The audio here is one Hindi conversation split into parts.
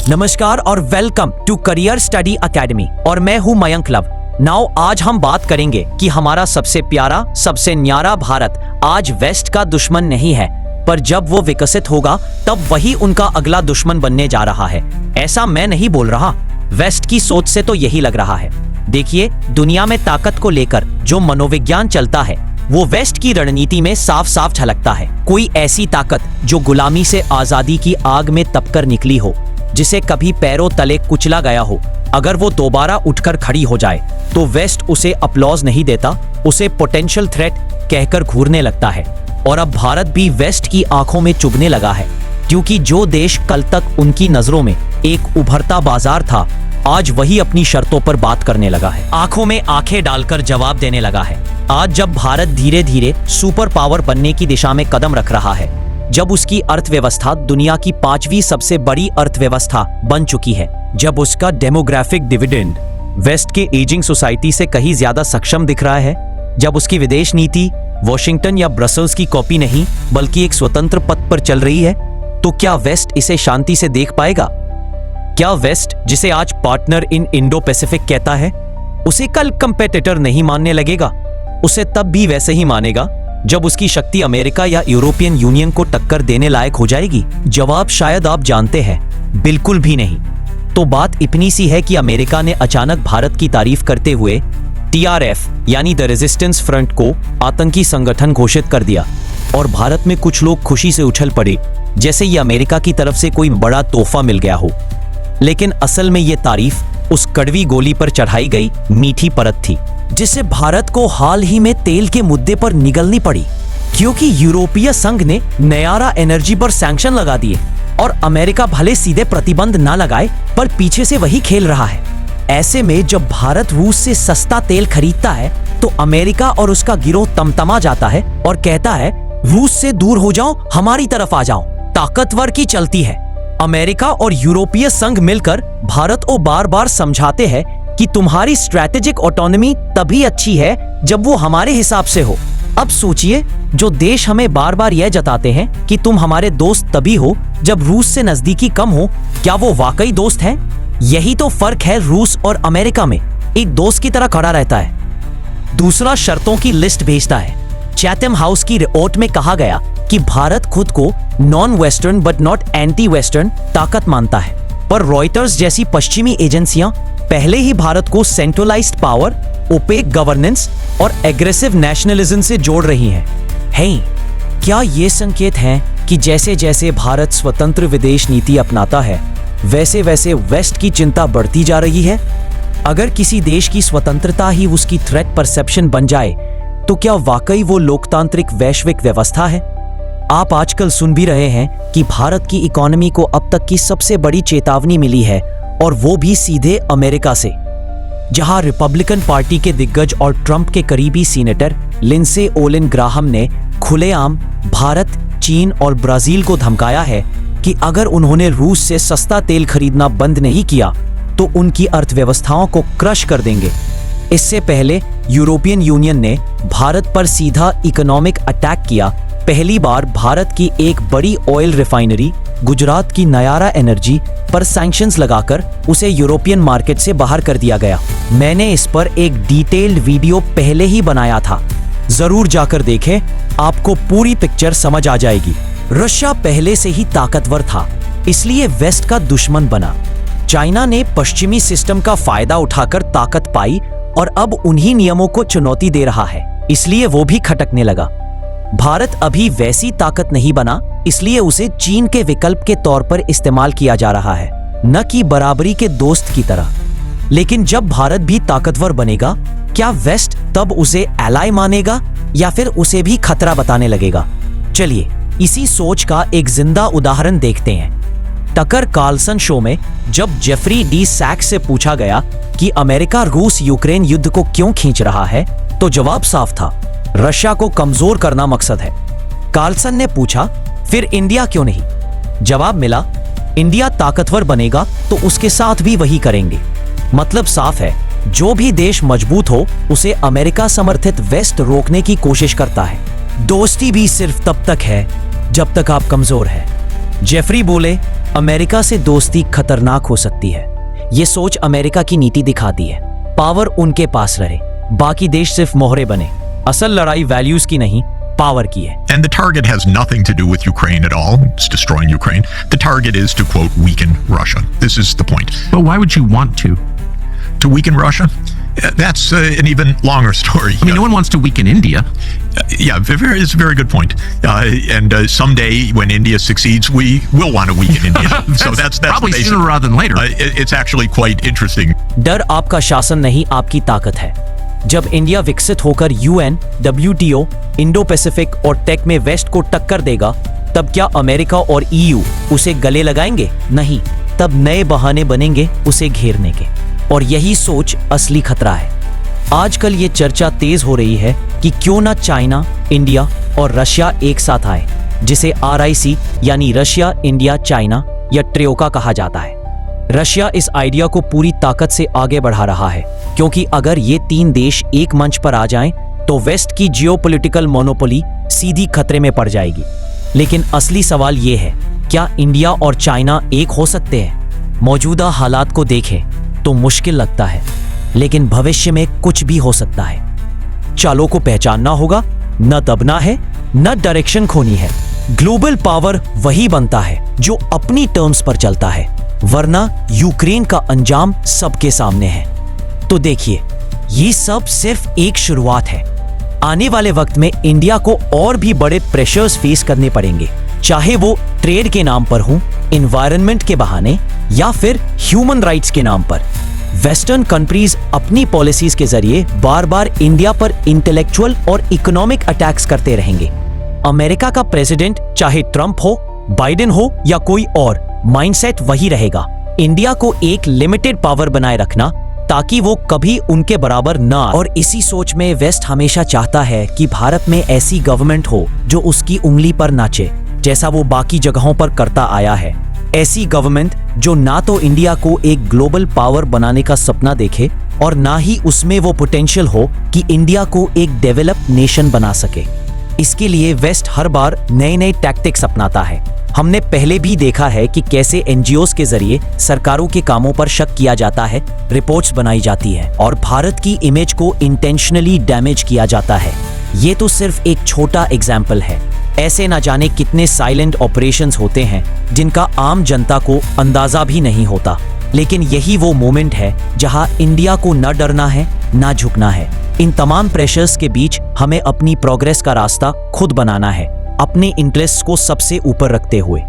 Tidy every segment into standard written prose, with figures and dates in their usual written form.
नमस्कार और welcome to career study academy और मैं हूं मयंक लव। नाउ आज हम बात करेंगे कि हमारा सबसे प्यारा सबसे न्यारा भारत आज वेस्ट का दुश्मन नहीं है, पर जब वो विकसित होगा तब वही उनका अगला दुश्मन बनने जा रहा है। ऐसा मैं नहीं बोल रहा, वेस्ट की सोच से तो यही लग रहा है। देखिए, दुनिया में ताकत को लेकर जो मनोविज्ञान चलता है वो वेस्ट की रणनीति में साफ साफ झलकता है। कोई ऐसी ताकत जो गुलामी से आजादी की आग में तपकर निकली हो, जिसे कभी पैरों तले कुचला गया हो, अगर वो दोबारा उठकर खड़ी हो जाए तो वेस्ट उसे अपलॉज नहीं देता, उसे पोटेंशियल थ्रेट कहकर घूरने लगता है। और अब भारत भी वेस्ट की आंखों में चुभने लगा है, क्योंकि जो देश कल तक उनकी नजरों में एक उभरता बाजार था, आज वही अपनी शर्तों पर बात करने लगा है, आंखों में आंखें डालकर जवाब देने लगा है। आज जब भारत धीरे धीरे सुपर पावर बनने की दिशा में कदम रख रहा है, जब उसकी अर्थव्यवस्था दुनिया की 5वीं सबसे बड़ी अर्थव्यवस्था बन चुकी है, जब उसका डेमोग्राफिक डिविडेंड वेस्ट के एजिंग सोसाइटी से कहीं ज्यादा सक्षम दिख रहा है, जब उसकी विदेश नीति वॉशिंगटन या ब्रसल्स की कॉपी नहीं बल्कि एक स्वतंत्र पथ पर चल रही है, तो क्या वेस्ट इसे शांति से देख पाएगा? क्या वेस्ट, जिसे आज पार्टनर इन इंडो पैसिफिक कहता है, उसे कल कंपेटिटर नहीं मानने लगेगा? उसे तब भी वैसे ही मानेगा जब उसकी शक्ति अमेरिका या यूरोपियन यूनियन को टक्कर देने लायक हो जाएगी? जवाब शायद आप जानते हैं, बिल्कुल भी नहीं। तो बात इतनी सी है कि अमेरिका ने अचानक भारत की तारीफ करते हुए TRF यानी द रेजिस्टेंस फ्रंट को आतंकी संगठन घोषित कर दिया, और भारत में कुछ लोग खुशी से उछल पड़े जैसे ये अमेरिका की तरफ से कोई बड़ा तोहफा मिल गया हो। लेकिन असल में ये तारीफ उस कड़वी गोली पर चढ़ाई गई मीठी परत थी, जिससे भारत को हाल ही में तेल के मुद्दे पर निगलनी पड़ी, क्योंकि यूरोपीय संघ ने नयारा एनर्जी पर सैंक्शन लगा दिए और अमेरिका भले सीधे प्रतिबंध ना लगाए पर पीछे से वही खेल रहा है। ऐसे में जब भारत रूस से सस्ता तेल खरीदता है तो अमेरिका और उसका गिरोह तमतमा जाता है और कहता है, रूस से दूर हो जाओ, हमारी तरफ आ जाओ। ताकतवर की चलती है। अमेरिका और यूरोपीय संघ मिलकर भारत को बार बार समझाते हैं कि तुम्हारी स्ट्रैटेजिक ऑटोनॉमी तभी अच्छी है जब वो हमारे हिसाब से हो। अब सोचिए, जो देश हमें बार बार यह जताते हैं कि तुम हमारे दोस्त तभी हो जब रूस से नजदीकी कम हो, क्या वो वाकई दोस्त हैं? यही तो फर्क है रूस और अमेरिका में, एक दोस्त की तरह खड़ा रहता है, दूसरा शर्तों की लिस्ट भेजता है। चैथम हाउस की रिपोर्ट में कहा गया कि भारत खुद को non western but not anti western ताकत मानता है, पर रॉयटर्स जैसी पश्चिमी एजेंसियां पहले ही भारत को सेंट्रलाइज्ड पावर, ओपेक गवर्नेंस और एग्रेसिव नेशनलिज्म से जोड़ रही हैं। क्या ये संकेत हैं कि जैसे जैसे भारत स्वतंत्र विदेश नीति अपनाता है, वैसे वैसे वेस्ट की चिंता बढ़ती जा रही है? अगर किसी देश की स्वतंत्रता ही उसकी थ्रेट परसेप्शन बन जाए, तो क्या वाकई वो लोकतांत्रिक वैश्विक व्यवस्था है? आप आजकल सुन भी रहे हैं कि भारत की इकोनॉमी को अब तक की सबसे बड़ी चेतावनी मिली है, और वो भी सीधे अमेरिका से, जहां रिपब्लिकन पार्टी के दिग्गज और ट्रंप के करीबी सीनेटर लिंडसे ओलिन ग्राहम ने खुलेआम भारत, चीन और ब्राजील को धमकाया है कि अगर उन्होंने रूस से सस्ता तेल खरीदना बंद नहीं किया तो उनकी अर्थव्यवस्थाओं को क्रश कर देंगे। इससे पहले यूरोपियन यूनियन ने भारत पर सीधा इकोनॉमिक अटैक किया। पहली बार भारत की एक बड़ी ऑयल रिफाइनरी गुजरात की नयारा एनर्जी पर सैंक्शंस लगाकर उसे यूरोपियन मार्केट से बाहर कर दिया गया। मैंने इस पर एक डिटेल्ड वीडियो पहले ही बनाया था, जरूर जाकर देखें, आपको पूरी पिक्चर समझ आ जाएगी। रशिया पहले से ही ताकतवर था, इसलिए वेस्ट का दुश्मन बना। चाइना ने पश्चिमी सिस्टम का फायदा उठाकर ताकत पाई और अब उन्हीं नियमों को चुनौती दे रहा है, इसलिए वो भी खटकने लगा। भारत अभी वैसी ताकत नहीं बना, इसलिए उसे चीन के विकल्प के तौर पर इस्तेमाल किया जा रहा है, न कि बराबरी के दोस्त की तरह। लेकिन जब भारत भी ताकतवर बनेगा, क्या वेस्ट तब उसे एलाय मानेगा या फिर उसे भी खतरा बताने लगेगा? चलिए इसी सोच का एक जिंदा उदाहरण देखते हैं। टकर कार्लसन शो में जब जेफरी डी सैक्स से पूछा गया कि अमेरिका रूस यूक्रेन युद्ध को क्यों खींच रहा है, तो जवाब साफ था, रशिया को कमजोर करना मकसद है। कार्लसन ने पूछा, फिर इंडिया क्यों नहीं? जवाब मिला, इंडिया ताकतवर बनेगा तो उसके साथ भी वही करेंगे। मतलब साफ है, जो भी देश मजबूत हो उसे अमेरिका समर्थित वेस्ट रोकने की कोशिश करता है। दोस्ती भी सिर्फ तब तक है जब तक आप कमजोर हैं। जेफरी बोले, अमेरिका से दोस्ती खतरनाक हो सकती है। ये सोच अमेरिका की नीति दिखाती है। पावर उनके पास रहे, बाकी देश सिर्फ मोहरे बने। असल लड़ाई वैल्यूज की नहीं, पावर की है। And the target has nothing to do with Ukraine at all. It's destroying Ukraine. The target is to, quote, weaken Russia. This is the point. But why would you want to? To weaken Russia? That's an even longer story. I mean, no one wants to weaken India. Yeah, it's a very good point. And someday when India succeeds, we will want to weaken India. So that's probably the basic, sooner rather than later. It's actually quite interesting. डर आपका शासन नहीं, आपकी ताकत है। जब इंडिया विकसित होकर यूएन, WTO, इंडो पैसिफिक और टेक में वेस्ट को टक्कर देगा, तब क्या अमेरिका और EU उसे गले लगाएंगे? नहीं, तब नए बहाने बनेंगे उसे घेरने के। और यही सोच असली खतरा है। आजकल ये चर्चा तेज हो रही है कि क्यों ना चाइना, इंडिया और रशिया एक साथ आए, जिसे RIC यानी रशिया, इंडिया, चाइना या ट्रियोका कहा जाता है। रशिया इस आइडिया को पूरी ताकत से आगे बढ़ा रहा है, क्योंकि अगर ये 3 देश एक मंच पर आ जाएं, तो वेस्ट की जियोपॉलिटिकल मोनोपोली सीधी खतरे में पड़ जाएगी। लेकिन असली सवाल ये है, क्या इंडिया और चाइना एक हो सकते हैं? मौजूदा हालात को देखें तो मुश्किल लगता है, लेकिन भविष्य में कुछ भी हो सकता है। चालों को पहचानना होगा, न दबना है, न डायरेक्शन खोनी है। ग्लोबल पावर वही बनता है जो अपनी टर्म्स पर चलता है, वरना यूक्रेन का अंजाम सबके सामने है। तो देखिए, ये सब सिर्फ एक शुरुआत है। आने वाले वक्त में इंडिया को और भी बड़े प्रेशर्स फेस करने पड़ेंगे, चाहे वो ट्रेड के नाम पर हो, एनवायरनमेंट के बहाने या फिर ह्यूमन राइट्स के नाम पर। वेस्टर्न कंट्रीज अपनी पॉलिसीज के जरिए बार बार इंडिया पर इंटेलेक्चुअल और इकोनॉमिक अटैक्स करते रहेंगे। अमेरिका का प्रेसिडेंट चाहे ट्रंप हो, बाइडेन हो या कोई और, माइंडसेट वही रहेगा, इंडिया को एक लिमिटेड पावर बनाए रखना ताकि वो कभी उनके बराबर ना। और इसी सोच में वेस्ट हमेशा चाहता है कि भारत में ऐसी गवर्नमेंट हो जो उसकी उंगली पर नाचे, जैसा वो बाकी जगहों पर करता आया है। ऐसी गवर्नमेंट जो ना तो इंडिया को एक ग्लोबल पावर बनाने का सपना देखे और ना ही उसमें वो पोटेंशियल हो कि इंडिया को एक डेवलप्ड नेशन बना सके। इसके लिए वेस्ट हर बार नए नए टैक्टिक्स अपनाता है। हमने पहले भी देखा है कि कैसे NGOs के जरिए सरकारों के कामों पर शक किया जाता है, रिपोर्ट्स बनाई जाती है और भारत की इमेज को इंटेंशनली डैमेज किया जाता है। ये तो सिर्फ एक छोटा एग्जाम्पल है। ऐसे ना जाने कितने साइलेंट ऑपरेशंस होते हैं जिनका आम जनता को अंदाजा भी नहीं होता। लेकिन यही वो मोमेंट है जहां इंडिया को न डरना है, ना झुकना है। इन तमाम प्रेशर्स के बीच हमें अपनी प्रोग्रेस का रास्ता खुद बनाना है, अपने इंटरेस्ट को सबसे ऊपर रखते हुए।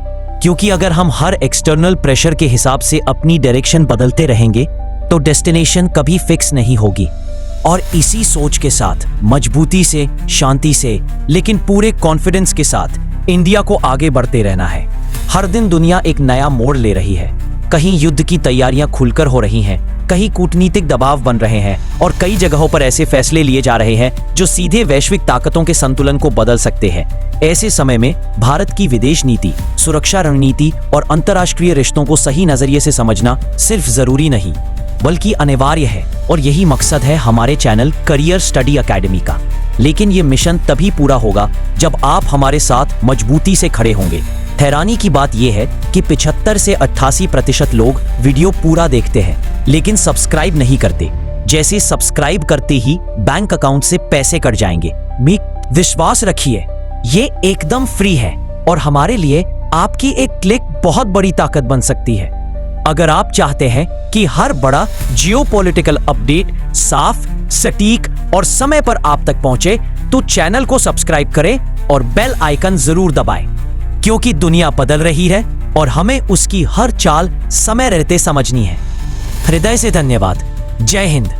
क्योंकि अगर हम हर एक्सटर्नल प्रेशर के हिसाब से अपनी डायरेक्शन बदलते रहेंगे तो डेस्टिनेशन कभी फिक्स नहीं होगी। और इसी सोच के साथ, मजबूती से, शांति से, लेकिन पूरे कॉन्फिडेंस के साथ इंडिया को आगे बढ़ते रहना है। हर दिन दुनिया एक नया मोड़ ले रही है। कहीं युद्ध की तैयारियां खुलकर हो रही हैं, कहीं कूटनीतिक दबाव बन रहे हैं और कई जगहों पर ऐसे फैसले लिए जा रहे हैं जो सीधे वैश्विक ताकतों के संतुलन को बदल सकते हैं। ऐसे समय में भारत की विदेश नीति, सुरक्षा रणनीति और अंतर्राष्ट्रीय रिश्तों को सही नजरिए से समझना सिर्फ जरूरी नहीं बल्कि अनिवार्य है। और यही मकसद है हमारे चैनल करियर स्टडी एकेडमी का। लेकिन ये मिशन तभी पूरा होगा जब आप हमारे साथ मजबूती से खड़े होंगे। हैरानी की बात यह है कि 75 से 88% लोग वीडियो पूरा देखते हैं लेकिन सब्सक्राइब नहीं करते। जैसे सब्सक्राइब करते ही बैंक अकाउंट से पैसे कट जाएंगे। विश्वास रखिए, ये एकदम फ्री है और हमारे लिए आपकी एक क्लिक बहुत बड़ी ताकत बन सकती है। अगर आप चाहते हैं कि हर बड़ा जियोपॉलिटिकल अपडेट साफ, सटीक और समय पर आप तक पहुंचे, तो चैनल को सब्सक्राइब करें और बेल आइकन जरूर दबाएं, क्योंकि दुनिया बदल रही है और हमें उसकी हर चाल समय रहते समझनी है। हृदय से धन्यवाद। जय हिंद।